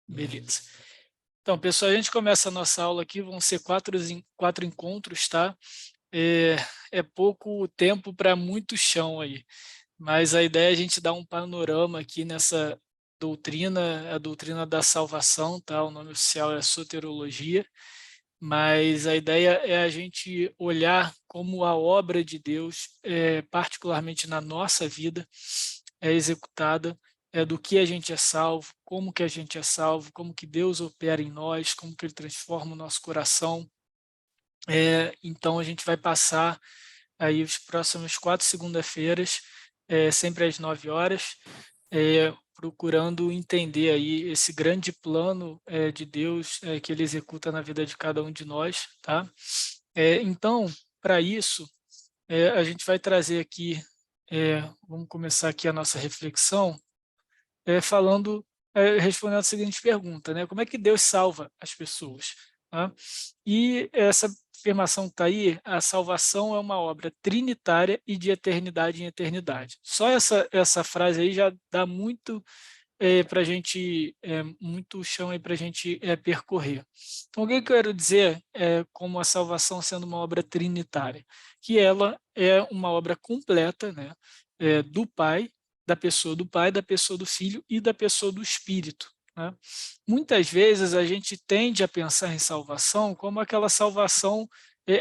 Beleza. Então, pessoal, a gente começa a nossa aula aqui, vão ser quatro encontros, tá? É, é pouco tempo para muito chão aí, mas a ideia é a gente dar um panorama aqui nessa doutrina, a doutrina da salvação, tá? O nome oficial é soterologia, mas a ideia é a gente olhar como a obra de Deus, particularmente na nossa vida, é executada, do que a gente é salvo, como que a gente é salvo, como que Deus opera em nós, como que Ele transforma o nosso coração. Então a gente vai passar aí os próximos 4 segunda-feiras, sempre às 9 horas, procurando entender aí esse grande plano de Deus que Ele executa na vida de cada um de nós, tá? Então, para isso, a gente vai trazer aqui, vamos começar aqui a nossa reflexão, respondendo a seguinte pergunta, né? Como é que Deus salva as pessoas? Tá? E essa afirmação está aí, a salvação é uma obra trinitária e de eternidade em eternidade. Só essa frase aí já dá muito para a gente, muito chão aí para a gente percorrer. Então, o que eu quero dizer como a salvação sendo uma obra trinitária? Que ela é uma obra completa, né, do Pai, da pessoa do Pai, da pessoa do Filho e da pessoa do Espírito. Né? Muitas vezes a gente tende a pensar em salvação como aquela salvação,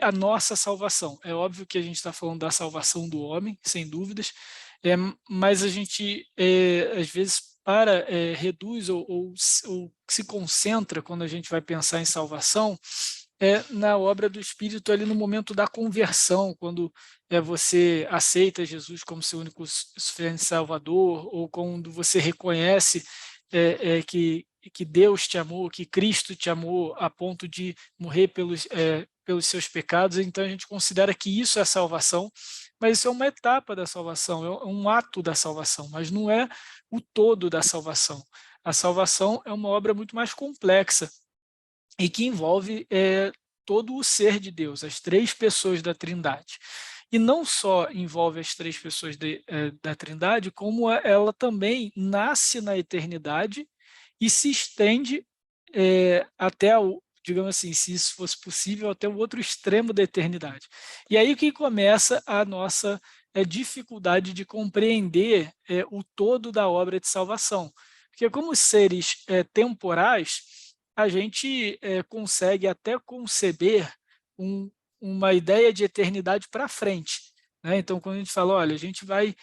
a nossa salvação. É óbvio que a gente está falando da salvação do homem, sem dúvidas, mas a gente, às vezes, reduz ou se concentra, quando a gente vai pensar em salvação, na obra do Espírito ali no momento da conversão, quando você aceita Jesus como seu único suficiente Salvador, ou quando você reconhece que Deus te amou, que Cristo te amou a ponto de morrer pelos seus pecados. Então a gente considera que isso é salvação, mas isso é uma etapa da salvação, é um ato da salvação, mas não é o todo da salvação. A salvação é uma obra muito mais complexa e que envolve todo o ser de Deus, as três pessoas da Trindade. E não só envolve as três pessoas da Trindade, como ela também nasce na eternidade e se estende até digamos assim, se isso fosse possível, até o outro extremo da eternidade. E aí que começa a nossa dificuldade de compreender o todo da obra de salvação. Porque como seres temporais, a gente consegue até conceber um, uma ideia de eternidade para frente. Né? Então, quando a gente fala, olha, a gente vai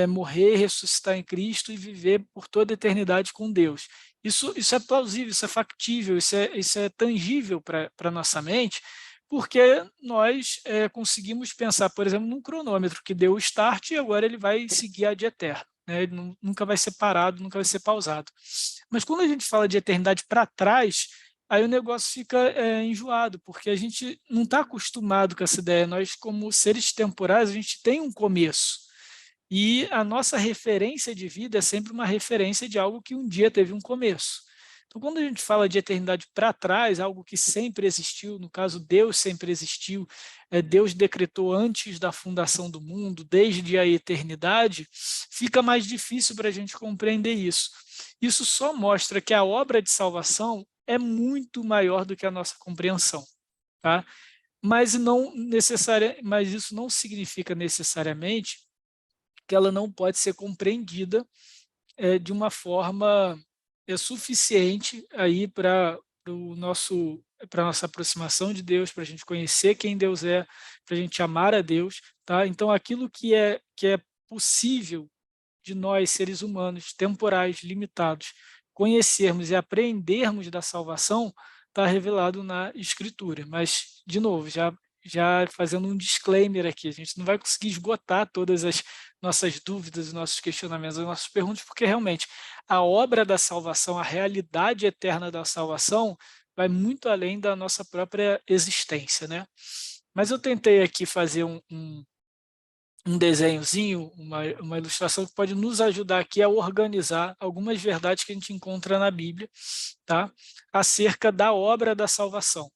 morrer, ressuscitar em Cristo e viver por toda a eternidade com Deus. Isso é plausível, isso é factível, isso é tangível para a nossa mente, porque nós conseguimos pensar, por exemplo, num cronômetro que deu o start e agora ele vai seguir ad eterno. Né? Ele nunca vai ser parado, nunca vai ser pausado. Mas quando a gente fala de eternidade para trás, aí o negócio fica enjoado, porque a gente não está acostumado com essa ideia. Nós, como seres temporais, a gente tem um começo. E a nossa referência de vida é sempre uma referência de algo que um dia teve um começo. Então, quando a gente fala de eternidade para trás, algo que sempre existiu, no caso, Deus sempre existiu, Deus decretou antes da fundação do mundo, desde a eternidade, fica mais difícil para a gente compreender isso. Isso só mostra que a obra de salvação é muito maior do que a nossa compreensão. Tá? Mas isso não significa necessariamente que ela não pode ser compreendida de uma forma suficiente aí para a nossa aproximação de Deus, para a gente conhecer quem Deus é, para a gente amar a Deus, tá? Então, aquilo que é possível de nós, seres humanos, temporais, limitados, conhecermos e aprendermos da salvação, está revelado na Escritura. Mas, de novo, já fazendo um disclaimer aqui, a gente não vai conseguir esgotar todas as nossas dúvidas, os nossos questionamentos, as nossas perguntas, porque realmente a obra da salvação, a realidade eterna da salvação, vai muito além da nossa própria existência, né? Mas eu tentei aqui fazer um desenhozinho, uma ilustração que pode nos ajudar aqui a organizar algumas verdades que a gente encontra na Bíblia, tá? Acerca da obra da salvação.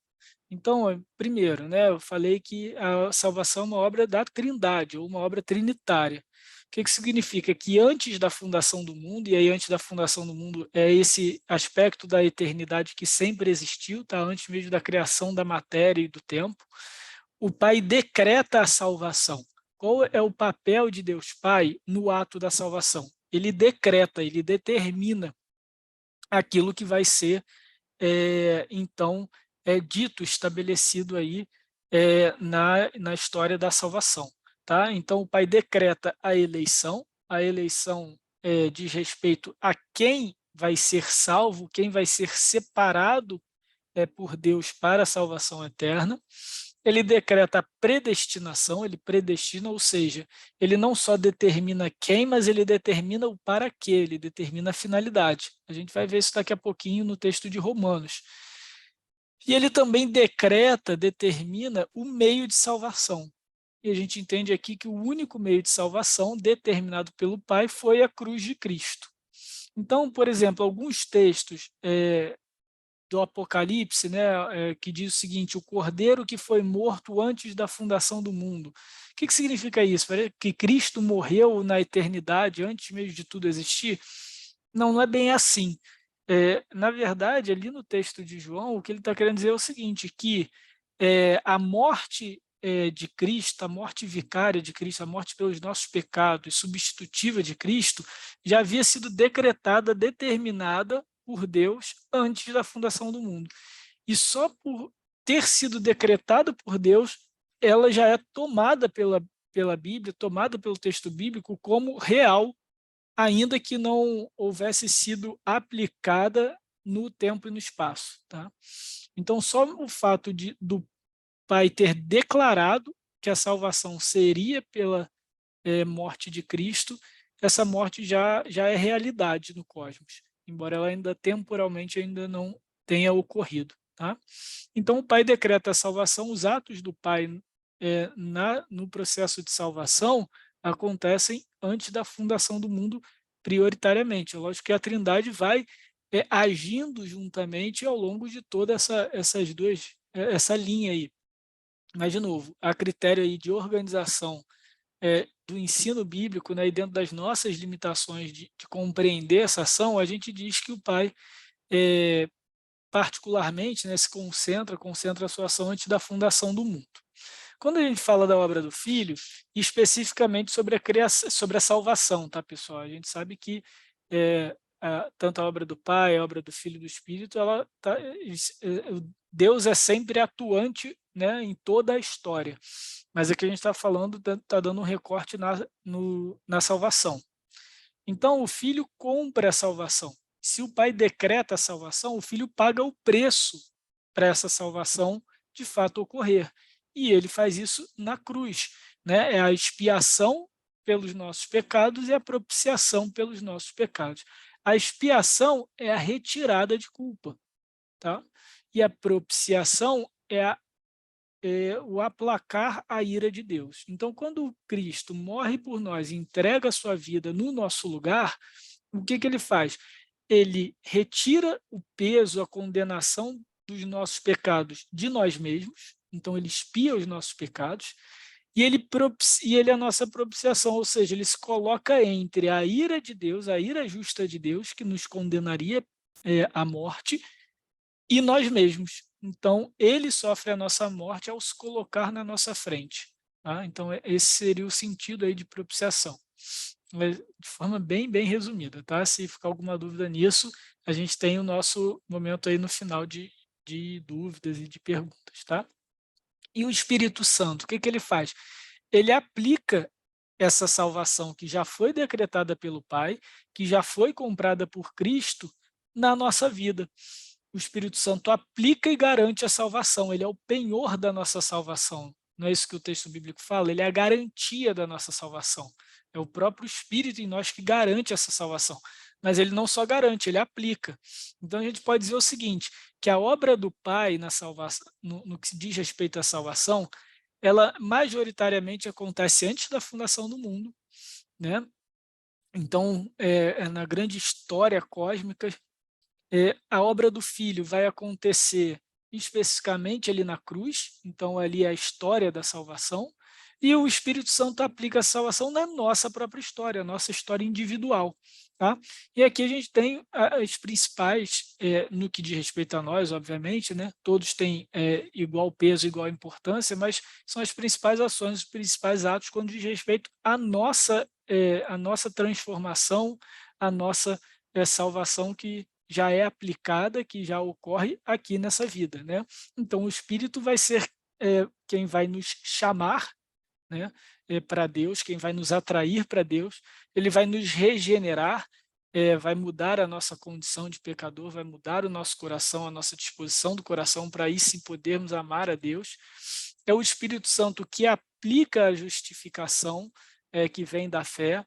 Então, primeiro, né, eu falei que a salvação é uma obra da Trindade, ou uma obra trinitária. que significa? Que antes da fundação do mundo, e aí antes da fundação do mundo é esse aspecto da eternidade que sempre existiu, tá? Antes mesmo da criação da matéria e do tempo, o Pai decreta a salvação. Qual é o papel de Deus Pai no ato da salvação? Ele decreta, ele determina aquilo que vai ser, então, dito, estabelecido aí na história da salvação. Tá? Então, o Pai decreta a eleição diz respeito a quem vai ser salvo, quem vai ser separado por Deus para a salvação eterna. Ele decreta a predestinação, ele predestina, ou seja, ele não só determina quem, mas ele determina o para quê, ele determina a finalidade. A gente vai ver isso daqui a pouquinho no texto de Romanos. E ele também decreta, determina o meio de salvação. E a gente entende aqui que o único meio de salvação determinado pelo Pai foi a cruz de Cristo. Então, por exemplo, alguns textos do Apocalipse, né, que diz o seguinte: o cordeiro que foi morto antes da fundação do mundo. O que significa isso? Que Cristo morreu na eternidade, antes mesmo de tudo existir? Não, não é bem assim. Na verdade, ali no texto de João, o que ele está querendo dizer é o seguinte, que a morte de Cristo, a morte vicária de Cristo, a morte pelos nossos pecados, substitutiva de Cristo, já havia sido decretada, determinada por Deus antes da fundação do mundo. E só por ter sido decretada por Deus, ela já é tomada pela Bíblia, tomada pelo texto bíblico como real, ainda que não houvesse sido aplicada no tempo e no espaço. Tá? Então, só o fato do Pai ter declarado que a salvação seria pela morte de Cristo, essa morte já é realidade no cosmos, embora ela ainda temporalmente ainda não tenha ocorrido. Tá? Então, o Pai decreta a salvação, os atos do Pai no processo de salvação acontecem antes da fundação do mundo prioritariamente. É lógico que a Trindade vai agindo juntamente ao longo de toda essa linha aí. Mas, de novo, a critério aí de organização do ensino bíblico, né, e dentro das nossas limitações de compreender essa ação, a gente diz que o Pai, particularmente, né, se concentra a sua ação antes da fundação do mundo. Quando a gente fala da obra do Filho, especificamente sobre a criação, sobre a salvação, tá, pessoal? A gente sabe que tanto a obra do Pai, a obra do Filho e do Espírito, Deus é sempre atuante, né, em toda a história. Mas aqui a gente está falando, está dando um recorte na salvação. Então, o Filho compra a salvação. Se o Pai decreta a salvação, o Filho paga o preço para essa salvação de fato ocorrer. E ele faz isso na cruz. Né? É a expiação pelos nossos pecados e a propiciação pelos nossos pecados. A expiação é a retirada de culpa. Tá? E a propiciação é o aplacar a ira de Deus. Então, quando Cristo morre por nós e entrega a sua vida no nosso lugar, o que ele faz? Ele retira o peso, a condenação dos nossos pecados de nós mesmos, então ele expia os nossos pecados, e ele é a nossa propiciação, ou seja, ele se coloca entre a ira de Deus, a ira justa de Deus, que nos condenaria à morte, e nós mesmos. Então, ele sofre a nossa morte ao se colocar na nossa frente. Tá? Então, esse seria o sentido aí de propiciação. Mas de forma bem resumida. Tá? Se ficar alguma dúvida nisso, a gente tem o nosso momento aí no final de dúvidas e de perguntas. Tá? E o Espírito Santo, o que ele faz? Ele aplica essa salvação que já foi decretada pelo Pai, que já foi comprada por Cristo na nossa vida. O Espírito Santo aplica e garante a salvação, ele é o penhor da nossa salvação. Não é isso que o texto bíblico fala? Ele é a garantia da nossa salvação. É o próprio Espírito em nós que garante essa salvação. Mas ele não só garante, ele aplica. Então a gente pode dizer o seguinte, que a obra do Pai na salvação, no que diz respeito à salvação, ela majoritariamente acontece antes da fundação do mundo, né? Então, na grande história cósmica, a obra do Filho vai acontecer especificamente ali na cruz, então ali é a história da salvação, E o Espírito Santo aplica a salvação na nossa própria história, a nossa história individual. Tá? E aqui a gente tem as principais, no que diz respeito a nós, obviamente, né? Todos têm igual peso, igual importância, mas são as principais ações, os principais atos quando diz respeito à nossa transformação, à nossa salvação que já é aplicada, que já ocorre aqui nessa vida. Né? Então, o Espírito vai ser quem vai nos chamar, né, para Deus, quem vai nos atrair para Deus, ele vai nos regenerar, vai mudar a nossa condição de pecador, vai mudar o nosso coração, a nossa disposição do coração para aí sim podermos amar a Deus. É o Espírito Santo que aplica a justificação que vem da fé.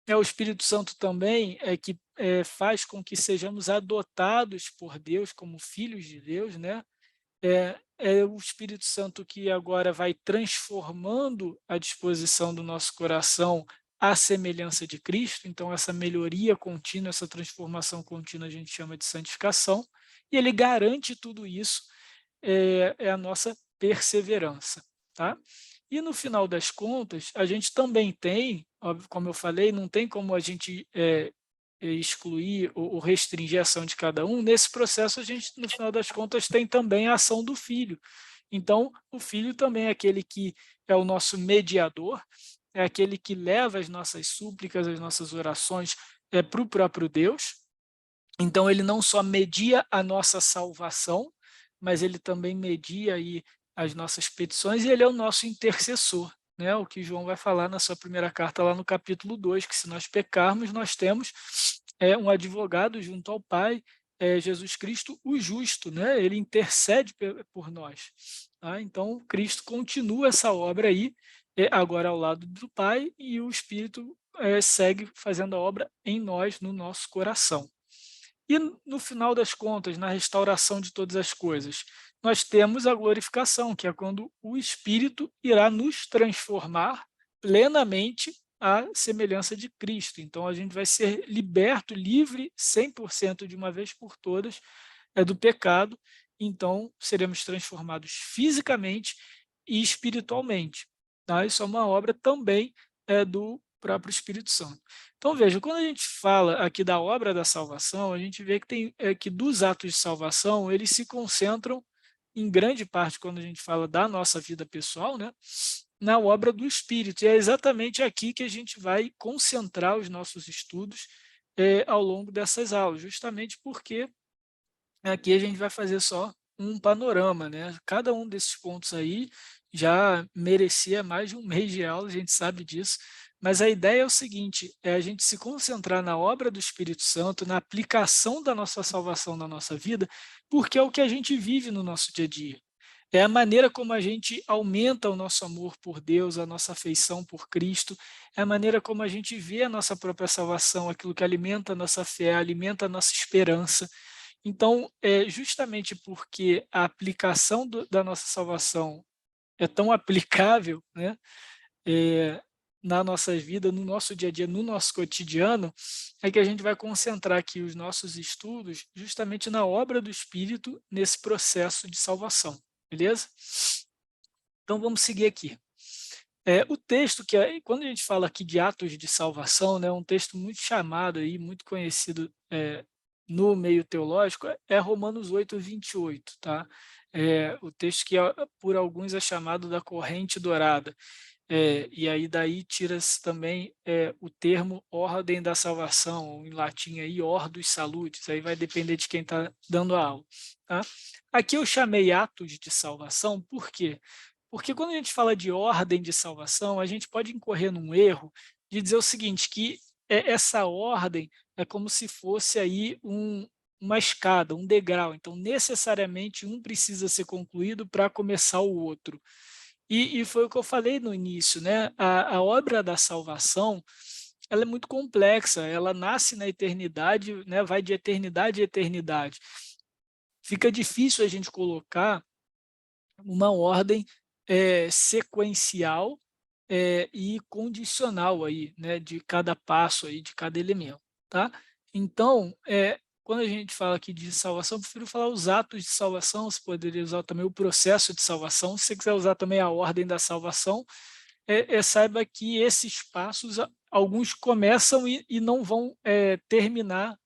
É o Espírito Santo também que faz com que sejamos adotados por Deus como filhos de Deus, né? É o Espírito Santo que agora vai transformando a disposição do nosso coração à semelhança de Cristo, então essa melhoria contínua, essa transformação contínua a gente chama de santificação, e ele garante tudo isso, é a nossa perseverança. Tá? E no final das contas, a gente também tem, óbvio, como eu falei, não tem como a gente excluir ou restringir a ação de cada um, nesse processo a gente, no final das contas, tem também a ação do Filho. Então, o Filho também é aquele que é o nosso mediador, é aquele que leva as nossas súplicas, as nossas orações para o próprio Deus. Então, ele não só media a nossa salvação, mas ele também media aí as nossas petições e ele é o nosso intercessor, né? O que João vai falar na sua primeira carta lá no capítulo 2, que se nós pecarmos, nós temos um advogado junto ao Pai, Jesus Cristo, o justo, né? Ele intercede por nós. Tá? Então, Cristo continua essa obra aí, agora ao lado do Pai, e o Espírito segue fazendo a obra em nós, no nosso coração. E no final das contas, na restauração de todas as coisas, nós temos a glorificação, que é quando o Espírito irá nos transformar plenamente à semelhança de Cristo. Então, a gente vai ser liberto, livre, 100% de uma vez por todas, do pecado. Então, seremos transformados fisicamente e espiritualmente. Tá? Isso é uma obra também do próprio Espírito Santo. Então, veja, quando a gente fala aqui da obra da salvação, a gente vê que tem que dos atos de salvação, eles se concentram em grande parte, quando a gente fala da nossa vida pessoal, né, na obra do Espírito. E é exatamente aqui que a gente vai concentrar os nossos estudos ao longo dessas aulas, justamente porque aqui a gente vai fazer só um panorama, né? Cada um desses pontos aí já merecia mais de um mês de aula, a gente sabe disso, mas a ideia é o seguinte, é a gente se concentrar na obra do Espírito Santo, na aplicação da nossa salvação na nossa vida, porque é o que a gente vive no nosso dia a dia. É a maneira como a gente aumenta o nosso amor por Deus, a nossa afeição por Cristo, é a maneira como a gente vê a nossa própria salvação, aquilo que alimenta a nossa fé, alimenta a nossa esperança. Então, justamente porque a aplicação da nossa salvação é tão aplicável, né, na nossa vida, no nosso dia a dia, no nosso cotidiano, é que a gente vai concentrar aqui os nossos estudos justamente na obra do Espírito nesse processo de salvação, beleza? Então, vamos seguir aqui. O texto quando a gente fala aqui de atos de salvação, né, um texto muito chamado aí, muito conhecido no meio teológico, é Romanos 8:28, tá? O texto que por alguns é chamado da corrente dourada. E aí daí tira-se também o termo ordem da salvação, ou em latim aí ordus salutis, aí vai depender de quem está dando a aula. Tá? Aqui eu chamei atos de salvação, por quê? Porque quando a gente fala de ordem de salvação, a gente pode incorrer num erro de dizer o seguinte, que essa ordem é como se fosse aí uma escada, um degrau, então necessariamente um precisa ser concluído para começar o outro. E foi o que eu falei no início, né? A obra da salvação, ela é muito complexa, ela nasce na eternidade, né? Vai de eternidade a eternidade. Fica difícil a gente colocar uma ordem sequencial e condicional aí, né? De cada passo aí, de cada elemento, tá? Então, quando a gente fala aqui de salvação, eu prefiro falar os atos de salvação, você poderia usar também o processo de salvação, se você quiser usar também a ordem da salvação, saiba que esses passos, alguns começam e não vão terminar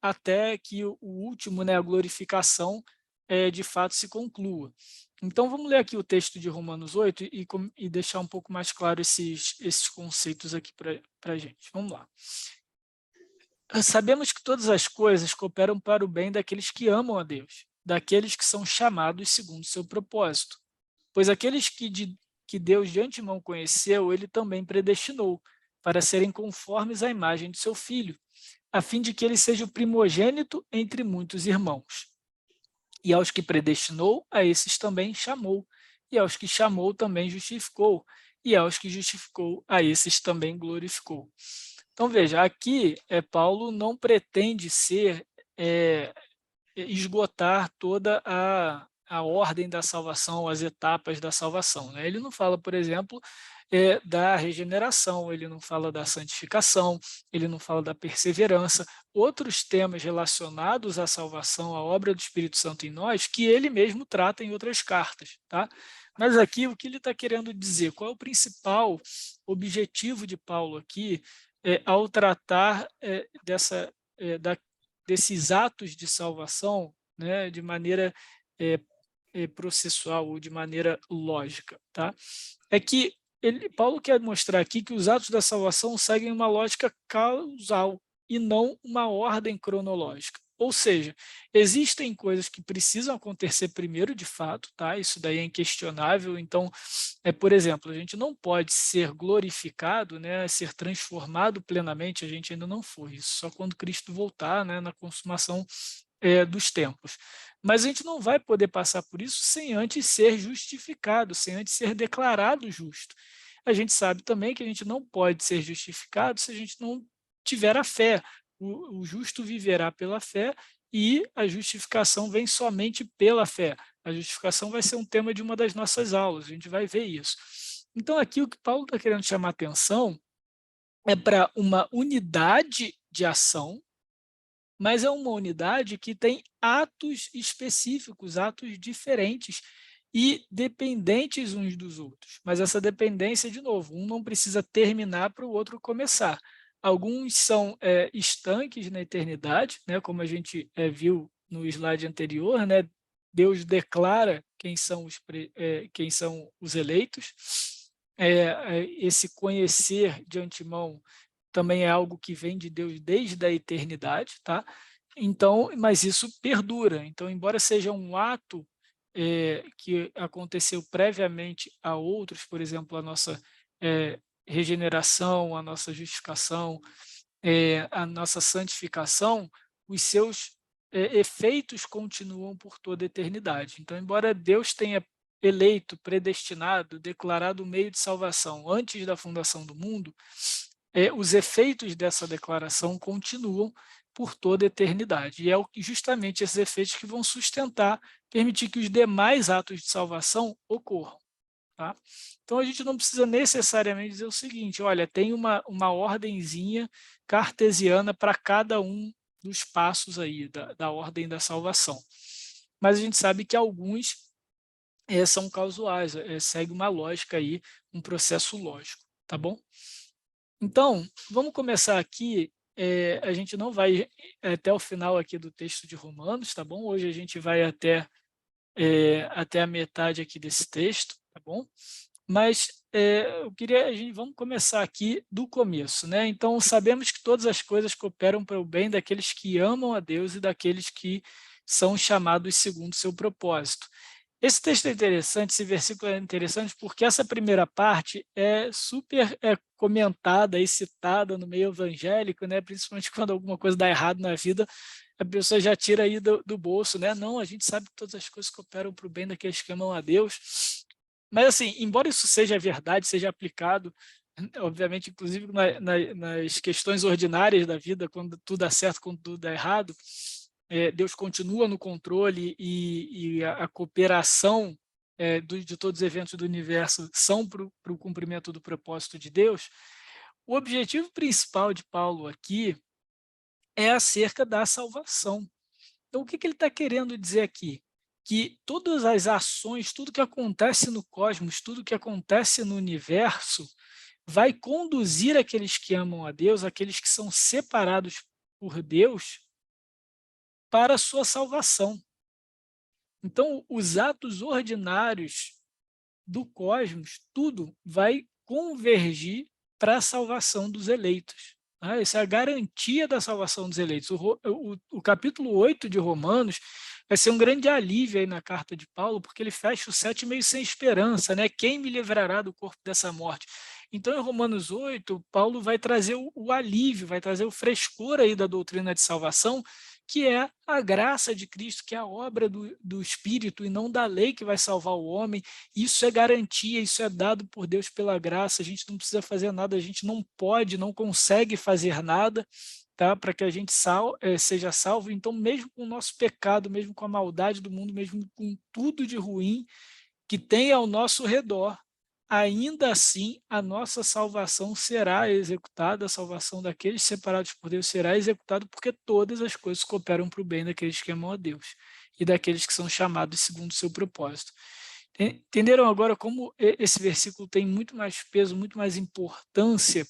até que o último, né, a glorificação, de fato se conclua. Então vamos ler aqui o texto de Romanos 8 e deixar um pouco mais claro esses conceitos aqui para a gente. Vamos lá. Sabemos que todas as coisas cooperam para o bem daqueles que amam a Deus, daqueles que são chamados segundo o seu propósito. Pois aqueles que Deus de antemão conheceu, ele também predestinou, para serem conformes à imagem de seu Filho, a fim de que ele seja o primogênito entre muitos irmãos. E aos que predestinou, a esses também chamou, e aos que chamou também justificou, e aos que justificou, a esses também glorificou. Então veja, aqui Paulo não pretende esgotar toda a ordem da salvação, as etapas da salvação, né? Ele não fala, por exemplo, da regeneração, ele não fala da santificação, ele não fala da perseverança, outros temas relacionados à salvação, à obra do Espírito Santo em nós, que ele mesmo trata em outras cartas, tá? Mas aqui, o que ele está querendo dizer? Qual é o principal objetivo de Paulo aqui, ao tratar desses atos de salvação, né, de maneira processual ou de maneira lógica, tá? É que Paulo quer mostrar aqui que os atos da salvação seguem uma lógica causal e não uma ordem cronológica. Ou seja, existem coisas que precisam acontecer primeiro, de fato, tá? Isso daí é inquestionável. Então, por exemplo, a gente não pode ser glorificado, né, ser transformado plenamente, a gente ainda não foi. Isso só quando Cristo voltar, né, na consumação dos tempos. Mas a gente não vai poder passar por isso sem antes ser justificado, sem antes ser declarado justo. A gente sabe também que a gente não pode ser justificado se a gente não tiver a fé. O justo viverá pela fé e a justificação vem somente pela fé. A justificação vai ser um tema de uma das nossas aulas, a gente vai ver isso. Então, aqui o que Paulo está querendo chamar atenção é para uma unidade de ação, mas é uma unidade que tem atos específicos, atos diferentes e dependentes uns dos outros. Mas essa dependência, de novo, um não precisa terminar para o outro começar. Alguns são estanques na eternidade, né, como a gente viu no slide anterior, né, Deus declara quem são os eleitos. Esse conhecer de antemão também é algo que vem de Deus desde a eternidade, tá? Então, mas isso perdura. Então, embora seja um ato que aconteceu previamente a outros, por exemplo, a nossa regeneração, a nossa justificação, a nossa santificação, os seus efeitos continuam por toda a eternidade. Então, embora Deus tenha eleito, predestinado, declarado o meio de salvação antes da fundação do mundo, os efeitos dessa declaração continuam por toda a eternidade. E é justamente esses efeitos que vão sustentar, permitir que os demais atos de salvação ocorram. Tá? Então, a gente não precisa necessariamente dizer o seguinte, olha, tem uma ordenzinha cartesiana para cada um dos passos aí da ordem da salvação. Mas a gente sabe que alguns são causais, segue uma lógica aí, um processo lógico, tá bom? Então, vamos começar aqui, a gente não vai até o final aqui do texto de Romanos, tá bom? Hoje a gente vai até a metade aqui desse texto, tá bom? Mas vamos começar aqui do começo, né? Então, sabemos que todas as coisas cooperam para o bem daqueles que amam a Deus e daqueles que são chamados segundo o seu propósito. Esse texto é interessante, esse versículo é interessante porque essa primeira parte é super comentada e citada no meio evangélico, né? Principalmente quando alguma coisa dá errado na vida, a pessoa já tira aí do bolso, né? Não, a gente sabe que todas as coisas cooperam para o bem daqueles que amam a Deus. Mas, assim, embora isso seja verdade, seja aplicado, obviamente, inclusive nas questões ordinárias da vida, quando tudo dá certo, quando tudo dá errado, Deus continua no controle e a cooperação de todos os eventos do universo são para o cumprimento do propósito de Deus. O objetivo principal de Paulo aqui é acerca da salvação. Então, o que ele está querendo dizer aqui? que todas as ações, tudo que acontece no cosmos, tudo que acontece no universo, vai conduzir aqueles que amam a Deus, aqueles que são separados por Deus, para a sua salvação. Então, os atos ordinários do cosmos, tudo vai convergir para a salvação dos eleitos. Tá? Essa é a garantia da salvação dos eleitos. O capítulo 8 de Romanos vai ser um grande alívio aí na carta de Paulo, porque ele fecha o 7 meio sem esperança, né? Quem me livrará do corpo dessa morte? Então, em Romanos 8, Paulo vai trazer o alívio, vai trazer o frescor aí da doutrina de salvação, que é a graça de Cristo, que é a obra do Espírito e não da lei que vai salvar o homem. Isso é garantia, isso é dado por Deus pela graça, a gente não precisa fazer nada, a gente não pode, não consegue fazer nada, tá? Para que a gente seja salvo. Então, mesmo com o nosso pecado, mesmo com a maldade do mundo, mesmo com tudo de ruim que tem ao nosso redor, ainda assim a nossa salvação será executada, a salvação daqueles separados por Deus será executada, porque todas as coisas cooperam para o bem daqueles que amam a Deus e daqueles que são chamados segundo o seu propósito. Entenderam agora como esse versículo tem muito mais peso, muito mais importância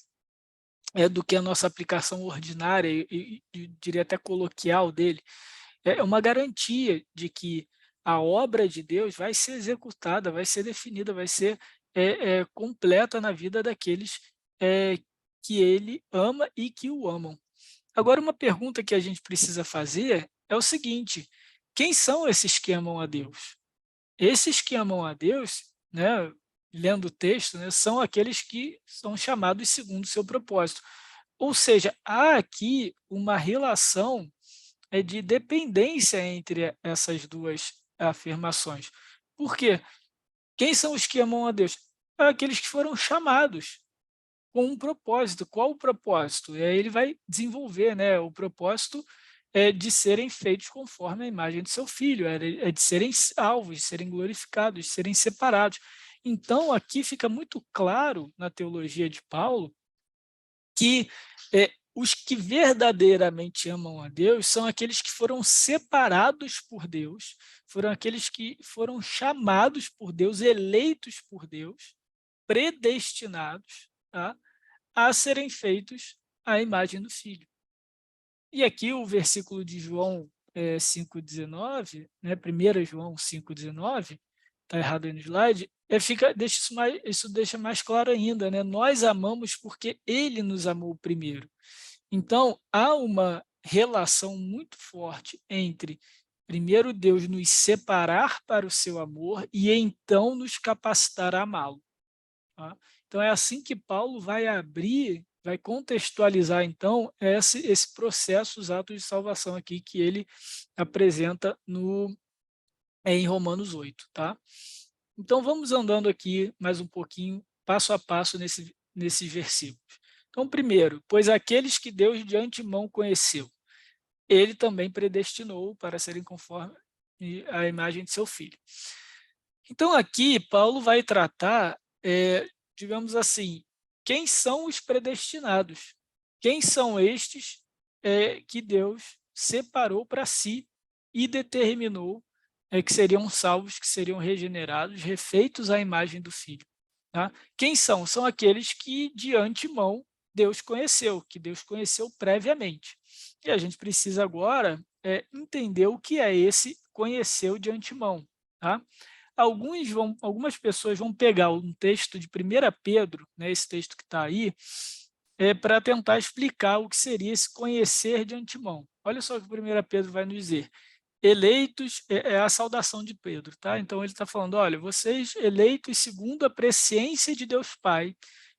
do que a nossa aplicação ordinária e diria até coloquial dele? É uma garantia de que a obra de Deus vai ser executada, vai ser definida, vai ser completa na vida daqueles que ele ama e que o amam. Agora, uma pergunta que a gente precisa fazer é o seguinte: quem são esses que amam a Deus? Esses que amam a Deus, né, lendo o texto, né, são aqueles que são chamados segundo o seu propósito. Ou seja, há aqui uma relação de dependência entre essas duas afirmações. Por quê? Quem são os que amam a Deus? Aqueles que foram chamados com um propósito. Qual o propósito? E aí ele vai desenvolver, né, o propósito de serem feitos conforme a imagem do seu filho, é de serem salvos, de serem glorificados, de serem separados. Então, aqui fica muito claro na teologia de Paulo que os que verdadeiramente amam a Deus são aqueles que foram separados por Deus, foram aqueles que foram chamados por Deus, eleitos por Deus, predestinados, tá, a serem feitos à imagem do Filho. E aqui o versículo de João 5,19, né, 1 João 5,19, está errado aí no slide, isso deixa mais claro ainda, né? Nós amamos porque ele nos amou primeiro. Então, há uma relação muito forte entre, primeiro, Deus nos separar para o seu amor e então nos capacitar a amá-lo. Tá? Então, é assim que Paulo vai abrir, vai contextualizar, então, esse processo, os atos de salvação aqui que ele apresenta em Romanos 8. Tá? Então, vamos andando aqui mais um pouquinho, passo a passo, nesses versículos. Então, primeiro, pois aqueles que Deus de antemão conheceu, ele também predestinou para serem conforme a imagem de seu filho. Então, aqui, Paulo vai tratar, digamos assim, quem são os predestinados? Quem são estes que Deus separou para si e determinou que seriam salvos, que seriam regenerados, refeitos à imagem do Filho. Tá? Quem são? São aqueles que de antemão Deus conheceu, que Deus conheceu previamente. E a gente precisa agora entender o que é esse conheceu de antemão. Tá? Algumas pessoas vão pegar um texto de 1 Pedro, né, esse texto que está aí, para tentar explicar o que seria esse conhecer de antemão. Olha só o que 1 Pedro vai nos dizer. Eleitos é a saudação de Pedro, tá? Então ele está falando, olha, vocês eleitos segundo a presciência de Deus Pai,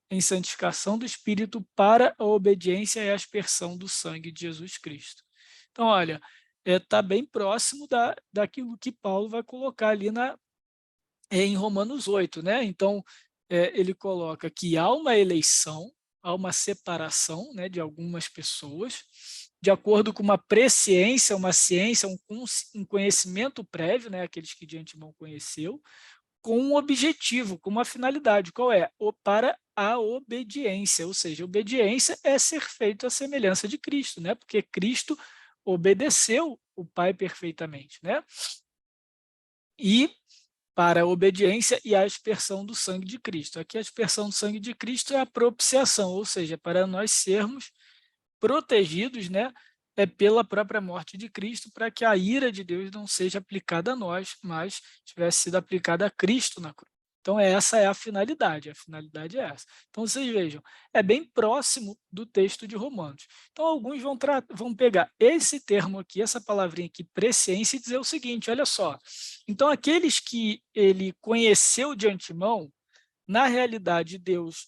em santificação do Espírito para a obediência e a aspersão do sangue de Jesus Cristo. Então, olha, está bem próximo daquilo que Paulo vai colocar ali em Romanos 8, né? Então, ele coloca que há uma eleição, há uma separação, né, de algumas pessoas, de acordo com uma presciência, uma ciência, um conhecimento prévio, né, aqueles que de antemão conheceu, com um objetivo, com uma finalidade. Qual é? Para a obediência, ou seja, obediência é ser feito à semelhança de Cristo, né? Porque Cristo obedeceu o Pai perfeitamente, né? e para a obediência e a aspersão do sangue de Cristo. Aqui a aspersão do sangue de Cristo é a propiciação, ou seja, para nós sermos protegidos, né, pela própria morte de Cristo, para que a ira de Deus não seja aplicada a nós, mas tivesse sido aplicada a Cristo na cruz. Então, essa é a finalidade é essa. Então, vocês vejam, é bem próximo do texto de Romanos. Então, alguns vão pegar esse termo aqui, essa palavrinha aqui, presciência, e dizer o seguinte, olha só, então, aqueles que ele conheceu de antemão, na realidade, Deus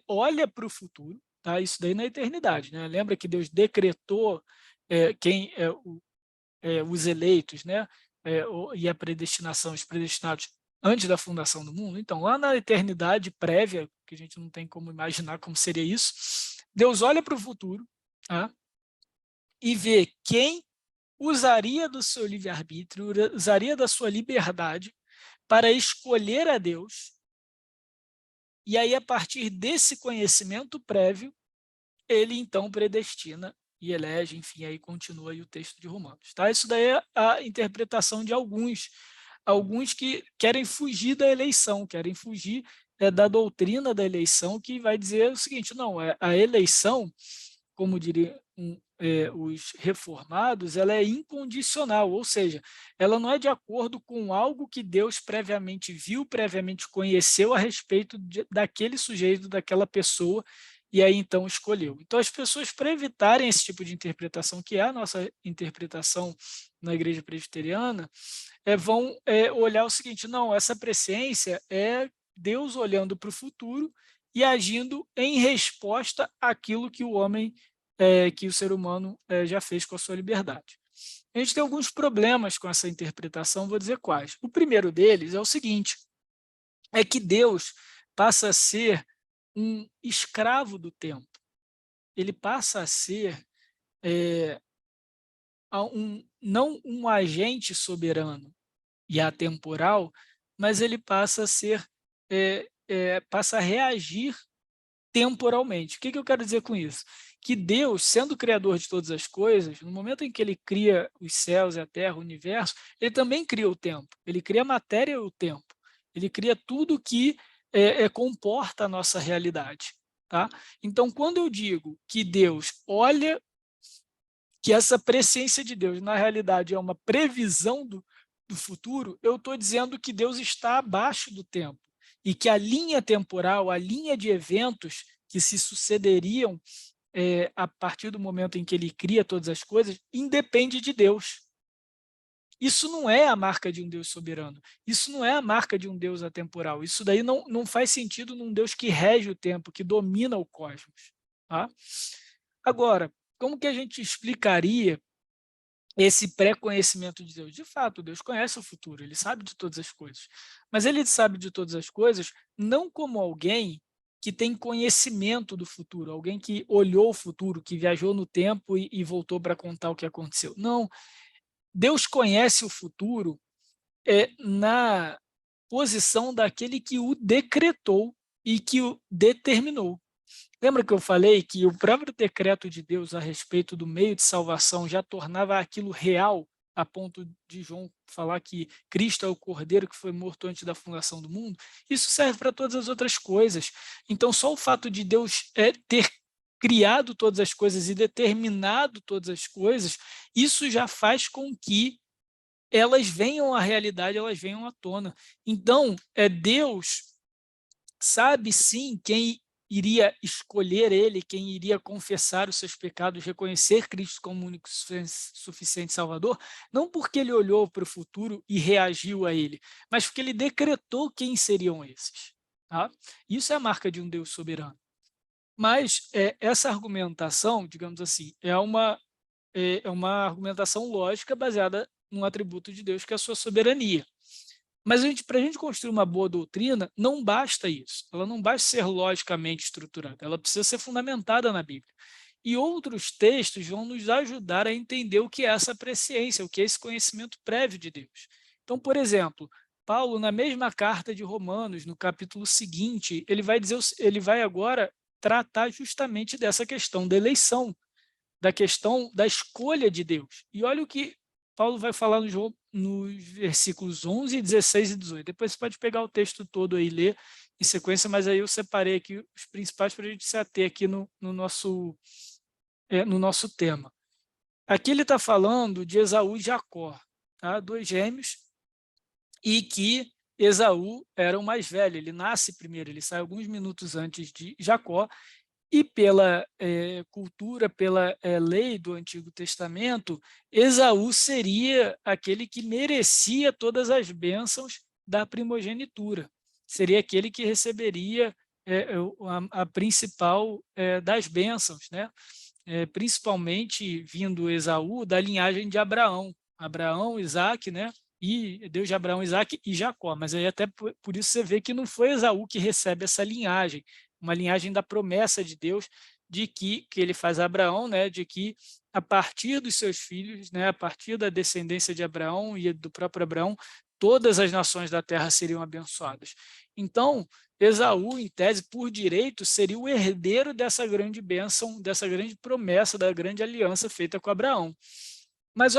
olha para o futuro, tá? Isso daí na eternidade, né? Lembra que Deus decretou os eleitos, né? E a predestinação, os predestinados antes da fundação do mundo? Então, lá na eternidade prévia, que a gente não tem como imaginar como seria isso, Deus olha para o futuro, tá? E vê quem usaria do seu livre-arbítrio, usaria da sua liberdade para escolher a Deus, e aí, a partir desse conhecimento prévio, ele então predestina e elege, enfim, aí continua aí o texto de Romanos. Tá? Isso daí é a interpretação de alguns que querem fugir da eleição, querem fugir da doutrina da eleição, que vai dizer o seguinte, não, a eleição, como diria os reformados, ela é incondicional, ou seja, ela não é de acordo com algo que Deus previamente viu, previamente conheceu a respeito daquele sujeito, daquela pessoa, e aí então escolheu. Então as pessoas, para evitarem esse tipo de interpretação, que é a nossa interpretação na igreja presbiteriana, vão olhar o seguinte, não, essa presciência é Deus olhando para o futuro e agindo em resposta àquilo que o homem, que o ser humano já fez com a sua liberdade. A gente tem alguns problemas com essa interpretação, vou dizer quais. O primeiro deles é o seguinte, é que Deus passa a ser um escravo do tempo. Ele passa a ser não um agente soberano e atemporal, mas ele passa a ser, passa a reagir temporalmente. O que eu quero dizer com isso? Que Deus, sendo o criador de todas as coisas, no momento em que ele cria os céus e a terra, o universo, ele também cria o tempo, ele cria a matéria e o tempo, ele cria tudo que comporta a nossa realidade. Tá? Então, quando eu digo que Deus olha, que essa presciência de Deus, na realidade, é uma previsão do futuro, eu estou dizendo que Deus está abaixo do tempo e que a linha temporal, a linha de eventos que se sucederiam a partir do momento em que ele cria todas as coisas, independe de Deus. Isso não é a marca de um Deus soberano, isso não é a marca de um Deus atemporal, isso daí não faz sentido num Deus que rege o tempo, que domina o cosmos. Tá? Agora, como que a gente explicaria esse pré-conhecimento de Deus? De fato, Deus conhece o futuro, ele sabe de todas as coisas, mas ele sabe de todas as coisas não como alguém que tem conhecimento do futuro, alguém que olhou o futuro, que viajou no tempo e voltou para contar o que aconteceu. Não, Deus conhece o futuro na posição daquele que o decretou e que o determinou. Lembra que eu falei que o próprio decreto de Deus a respeito do meio de salvação já tornava aquilo real, a ponto de João falar que Cristo é o Cordeiro que foi morto antes da fundação do mundo? Isso serve para todas as outras coisas. Então, só o fato de Deus ter criado todas as coisas e determinado todas as coisas, isso já faz com que elas venham à realidade, elas venham à tona. Então, Deus sabe sim quem iria escolher ele, quem iria confessar os seus pecados, reconhecer Cristo como único suficiente Salvador, não porque ele olhou para o futuro e reagiu a ele, mas porque ele decretou quem seriam esses. Tá? Isso é a marca de um Deus soberano. Mas essa argumentação, digamos assim, é uma argumentação lógica baseada num atributo de Deus, que é a sua soberania. Mas para a gente construir uma boa doutrina, não basta isso. Ela não basta ser logicamente estruturada, ela precisa ser fundamentada na Bíblia. E outros textos vão nos ajudar a entender o que é essa presciência, o que é esse conhecimento prévio de Deus. Então, por exemplo, Paulo, na mesma carta de Romanos, no capítulo seguinte, ele vai agora tratar justamente dessa questão da eleição, da questão da escolha de Deus. E olha o que Paulo vai falar nos versículos 11, 16 e 18. Depois você pode pegar o texto todo aí e ler em sequência, mas aí eu separei aqui os principais para a gente se ater aqui no nosso tema. Aqui ele está falando de Esaú e Jacó, tá? Dois gêmeos, e que Esaú era o mais velho, ele nasce primeiro, ele sai alguns minutos antes de Jacó, e pela cultura, pela lei do Antigo Testamento, Esaú seria aquele que merecia todas as bênçãos da primogenitura, seria aquele que receberia a principal das bênçãos, né? Principalmente vindo Esaú da linhagem de Abraão, Isaac, né? E Deus de Abraão, Isaac e Jacó, mas aí até por isso você vê que não foi Esaú que recebe essa linhagem, uma linhagem da promessa de Deus, de que ele faz a Abraão, né, de que a partir dos seus filhos, né, a partir da descendência de Abraão e do próprio Abraão, todas as nações da terra seriam abençoadas. Então, Esaú, em tese, por direito, seria o herdeiro dessa grande bênção, dessa grande promessa, da grande aliança feita com Abraão. Mas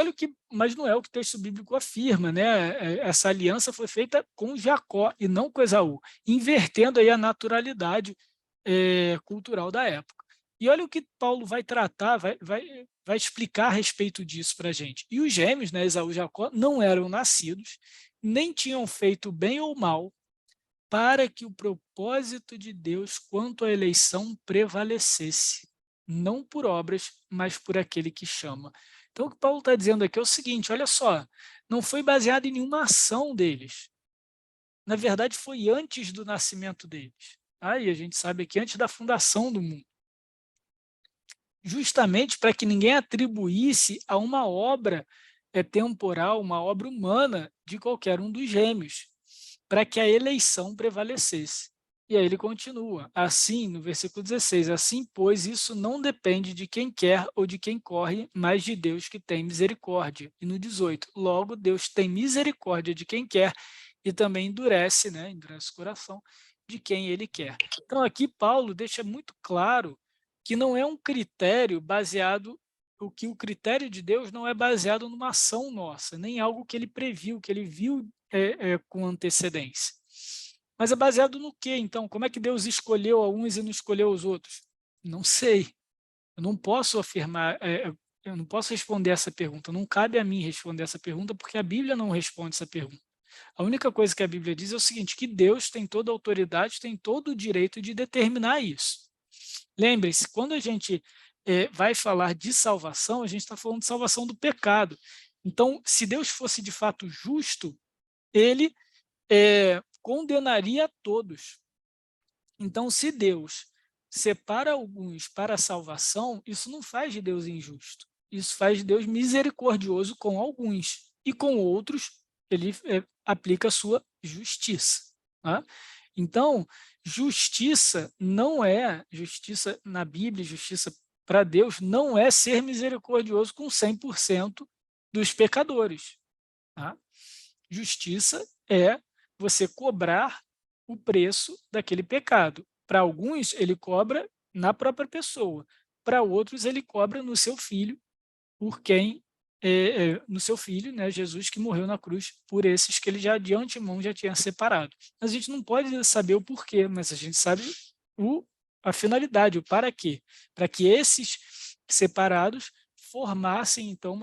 não é o que o texto bíblico afirma, né? Essa aliança foi feita com Jacó e não com Esaú, invertendo aí a naturalidade cultural da época. E olha o que Paulo vai tratar, vai explicar a respeito disso para a gente. E os gêmeos, né, Esaú e Jacó, não eram nascidos, nem tinham feito bem ou mal, para que o propósito de Deus quanto à eleição prevalecesse, não por obras, mas por aquele que chama. Então, o que Paulo está dizendo aqui é o seguinte, olha só, não foi baseado em nenhuma ação deles. Na verdade, foi antes do nascimento deles. E a gente sabe que antes da fundação do mundo. Justamente para que ninguém atribuísse a uma obra temporal, uma obra humana de qualquer um dos gêmeos, para que a eleição prevalecesse. E aí ele continua, assim, no versículo 16, assim, pois, isso não depende de quem quer ou de quem corre, mas de Deus que tem misericórdia. E no 18, logo, Deus tem misericórdia de quem quer e também endurece o coração de quem ele quer. Então, aqui Paulo deixa muito claro que não é um critério baseado, o critério de Deus não é baseado numa ação nossa, nem algo que ele previu, que ele viu com antecedência. Mas é baseado no quê, então? Como é que Deus escolheu a uns e não escolheu os outros? Não sei. Eu não posso afirmar, eu não posso responder essa pergunta. Não cabe a mim responder essa pergunta, porque a Bíblia não responde essa pergunta. A única coisa que a Bíblia diz é o seguinte, que Deus tem toda a autoridade, tem todo o direito de determinar isso. Lembre-se, quando a gente vai falar de salvação, a gente está falando de salvação do pecado. Então, se Deus fosse de fato justo, ele condenaria a todos. Então, se Deus separa alguns para a salvação, isso não faz de Deus injusto. Isso faz de Deus misericordioso com alguns. E com outros, ele aplica a sua justiça. Tá? Então, justiça na Bíblia, justiça para Deus, não é ser misericordioso com 100% dos pecadores. Tá? Justiça é você cobrar o preço daquele pecado. Para alguns, ele cobra na própria pessoa. Para outros, ele cobra no seu filho, no seu filho, né, Jesus, que morreu na cruz por esses que ele já de antemão já tinha separado. A gente não pode saber o porquê, mas a gente sabe a finalidade, o para quê. Para que esses separados formassem, então,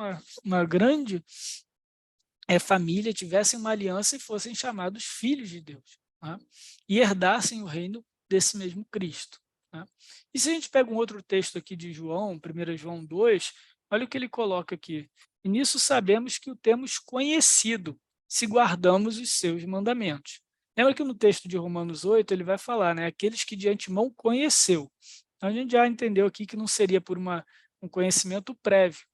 uma grande família, tivessem uma aliança e fossem chamados filhos de Deus, tá? E herdassem o reino desse mesmo Cristo. Tá? E se a gente pega um outro texto aqui de João, 1 João 2, olha o que ele coloca aqui. E nisso sabemos que o temos conhecido, se guardamos os seus mandamentos. Lembra que no texto de Romanos 8 ele vai falar, né, aqueles que de antemão conheceu. Então a gente já entendeu aqui que não seria por um conhecimento prévio.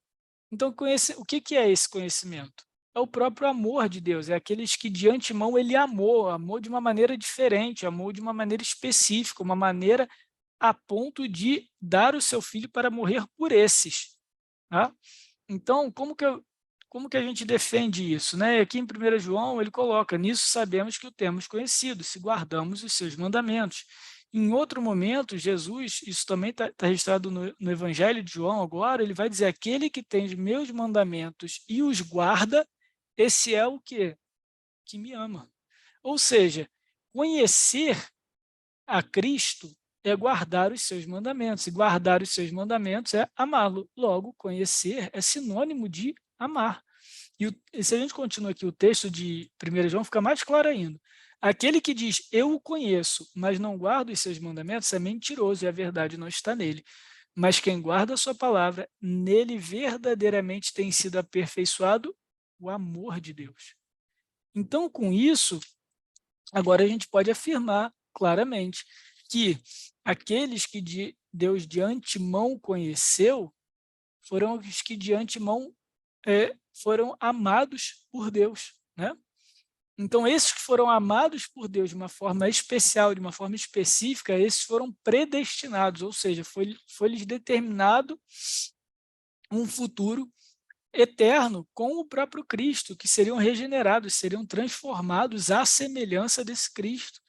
Então o que é esse conhecimento? É o próprio amor de Deus, é aqueles que de antemão ele amou de uma maneira diferente, amou de uma maneira específica, uma maneira a ponto de dar o seu filho para morrer por esses. Tá? Então, como que a gente defende isso? Né? Aqui em 1 João ele coloca, nisso sabemos que o temos conhecido, se guardamos os seus mandamentos. Em outro momento, Jesus, isso também está registrado no Evangelho de João agora, ele vai dizer, aquele que tem os meus mandamentos e os guarda, esse é o quê? Que me ama. Ou seja, conhecer a Cristo é guardar os seus mandamentos, e guardar os seus mandamentos é amá-lo. Logo, conhecer é sinônimo de amar. E se a gente continua aqui o texto de 1 João, fica mais claro ainda. Aquele que diz, eu o conheço, mas não guarda os seus mandamentos, é mentiroso e a verdade não está nele. Mas quem guarda a sua palavra, nele verdadeiramente tem sido aperfeiçoado o amor de Deus. Então, com isso, agora a gente pode afirmar claramente que aqueles que Deus de antemão conheceu foram os que de antemão foram amados por Deus, né? Então, esses que foram amados por Deus de uma forma especial, de uma forma específica, esses foram predestinados, ou seja, foi-lhes determinado um futuro eterno com o próprio Cristo, que seriam regenerados, seriam transformados à semelhança desse Cristo.